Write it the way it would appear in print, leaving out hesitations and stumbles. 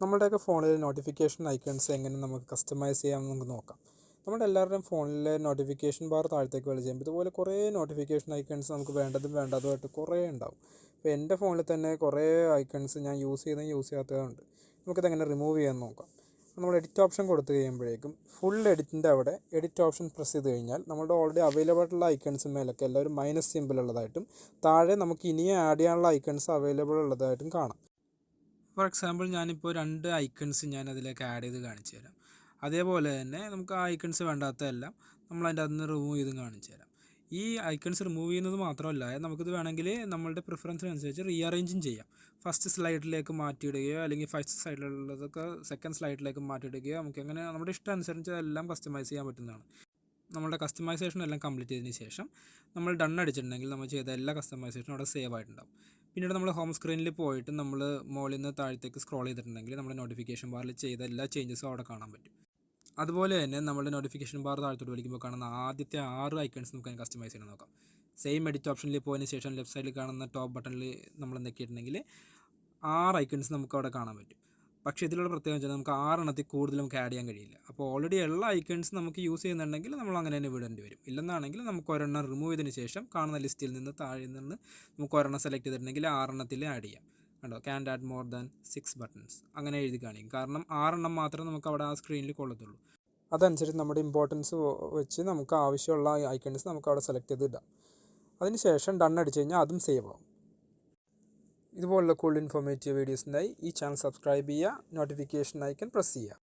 നമ്മുടെയൊക്കെ ഫോണിൽ notification icons എങ്ങനെ നമുക്ക് കസ്റ്റമൈസ് ചെയ്യാമെന്ന് നമുക്ക് നോക്കാം. നമ്മുടെ എല്ലാവരുടെയും ഫോണിലെ നോട്ടിഫിക്കേഷൻ ബാർ താഴത്തേക്ക് വലിച്ചുമ്പോൾ ഇതുപോലെ കുറേ നോട്ടിഫിക്കേഷൻ ഐക്കൺസ് നമുക്ക് വേണ്ടതും വേണ്ടാത്തതുമായിട്ട് കുറേ ഉണ്ടാവും. അപ്പോൾ എൻ്റെ ഫോണിൽ തന്നെ കുറേ ഐക്കൺസ് ഞാൻ യൂസ് ചെയ്യാത്തതുണ്ട്. നമുക്കിതെങ്ങനെ റിമൂവ് ചെയ്യാൻ നോക്കാം. നമ്മൾ എഡിറ്റ് ഓപ്ഷൻ കൊടുത്തു കഴിയുമ്പോഴേക്കും ഫുൾ എഡിറ്റിൻ്റെ അവിടെ എഡിറ്റ് ഓപ്ഷൻ പ്രസ് ചെയ്ത് കഴിഞ്ഞാൽ നമ്മുടെ ഓൾറെഡി അവൈലബിൾ ആയിട്ടുള്ള ഐക്കൺസ് മേലൊക്കെ എല്ലാവരും മൈനസ് സിമ്പിൾ ഉള്ളതായിട്ടും താഴെ നമുക്ക് ഇനിയും ആഡ് ചെയ്യാനുള്ള ഐക്കൺസ് അവൈലബിൾ ഉള്ളതായിട്ടും കാണാം. ഫോർ എക്സാമ്പിൾ ഞാനിപ്പോൾ 2 ഐക്കൺസ് ഞാൻ അതിലേക്ക് ആഡ് ചെയ്ത് കാണിച്ചു തരാം. അതേപോലെ തന്നെ നമുക്ക് ആ ഐക്കൺസ് വേണ്ടാത്തതെല്ലാം നമ്മളതിൻ്റെ അതിൽ നിന്ന് റിമൂവ് ചെയ്തും കാണിച്ചു തരാം. ഈ ഐക്കൺസ് റിമൂവ് ചെയ്യുന്നത് മാത്രമല്ല, നമുക്കിത് വേണമെങ്കിൽ നമ്മളുടെ പ്രിഫറൻസിനനുസരിച്ച് റീഅറേഞ്ചും ചെയ്യാം. ഫസ്റ്റ് സ്ലൈഡിലേക്ക് മാറ്റിയിടുകയോ അല്ലെങ്കിൽ ഫസ്റ്റ് സൈഡിലുള്ളതൊക്കെ സെക്കൻഡ് സ്ലൈഡിലേക്ക് മാറ്റിയിടുകയോ നമുക്ക് അങ്ങനെ നമ്മുടെ ഇഷ്ടം അനുസരിച്ച് എല്ലാം കസ്റ്റമൈസ് ചെയ്യാൻ പറ്റുന്നതാണ്. നമ്മളുടെ കസ്റ്റമൈസേഷൻ എല്ലാം കംപ്ലീറ്റ് ചെയ്തതിന് ശേഷം നമ്മൾ ഡൺ അടിച്ചിട്ടുണ്ടെങ്കിൽ നമ്മൾ ചെയ്ത എല്ലാ കസ്റ്റമൈസേഷനും അവിടെ സേവ് ആയിട്ടുണ്ടാവും. പിന്നീട് നമ്മൾ ഹോം സ്ക്രീനിൽ പോയിട്ട് നമ്മൾ മുകളിൽ നിന്ന് താഴത്തേക്ക് സ്ക്രോൾ ചെയ്തിട്ടുണ്ടെങ്കിൽ നമ്മുടെ നോട്ടിഫിക്കേഷൻ ബാറിൽ ചെയ്ത എല്ലാ ചേഞ്ചസും അവിടെ കാണാൻ പറ്റും. അതുപോലെ തന്നെ നമ്മുടെ നോട്ടിഫിക്കേഷൻ ബാർ താഴത്തോട്ട് വലിക്കുമ്പോൾ കാണുന്ന ആദ്യത്തെ 6 ഐക്കൺസ് നമുക്ക് അതിന് കസ്റ്റമൈസ് ചെയ്യണം നോക്കാം. സെയിം എഡിറ്റ് ഓപ്ഷനിൽ പോയതിന് ശേഷം ലെഫ്റ്റ് സൈഡിൽ കാണുന്ന ടോപ്പ് ബട്ടണിൽ നമ്മൾ നെക്കിയിട്ടുണ്ടെങ്കിൽ 6 ഐക്കൺസ് നമുക്ക് അവിടെ കാണാൻ പറ്റും. പക്ഷേ ഇതിലുള്ള പ്രത്യേകം വെച്ചാൽ നമുക്ക് 6 എണ്ണത്തിൽ കൂടുതൽ നമുക്ക് ആഡ് ചെയ്യാൻ കഴിയില്ല. അപ്പോൾ ഓൾറെഡി ഉള്ള ഐക്കൺസ് നമുക്ക് യൂസ് ചെയ്യുന്നുണ്ടെങ്കിൽ നമ്മൾ അങ്ങനെ തന്നെ വിടേണ്ടി വരും. ഇല്ലെന്നാണെങ്കിൽ നമുക്ക് ഒരെണ്ണം റിമൂവ് ചെയ്തതിന് ശേഷം കാണുന്ന ലിസ്റ്റിൽ നിന്ന് താഴെ നിന്ന് നമുക്ക് ഒരെണ്ണം സെലക്ട് ചെയ്തിട്ടുണ്ടെങ്കിൽ 6 എണ്ണത്തിൽ ആഡ് ചെയ്യാം. കണ്ടോ, can add more than 6 buttons അങ്ങനെ എഴുതി കാണിക്കും. കാരണം 6 എണ്ണം മാത്രമേ നമുക്ക് അവിടെ ആ സ്ക്രീനിൽ കൊള്ളത്തുള്ളൂ. അതനുസരിച്ച് നമ്മുടെ ഇമ്പോർട്ടൻസ് വെച്ച് നമുക്ക് ആവശ്യമുള്ള ഐക്കൺസ് നമുക്ക് അവിടെ സെലക്ട് ചെയ്ത് ഇടാം. അതിനുശേഷം ഡൺ അടിച്ച് കഴിഞ്ഞാൽ അതും സേവ് ആവും. ഇതുപോലുള്ള കൂടുതൽ ഇൻഫോർമേറ്റീവ് വീഡിയോസിനായി ഈ ചാനൽ സബ്സ്ക്രൈബ് ചെയ്യുക, നോട്ടിഫിക്കേഷൻ ഐക്കൺ പ്രസ് ചെയ്യുക.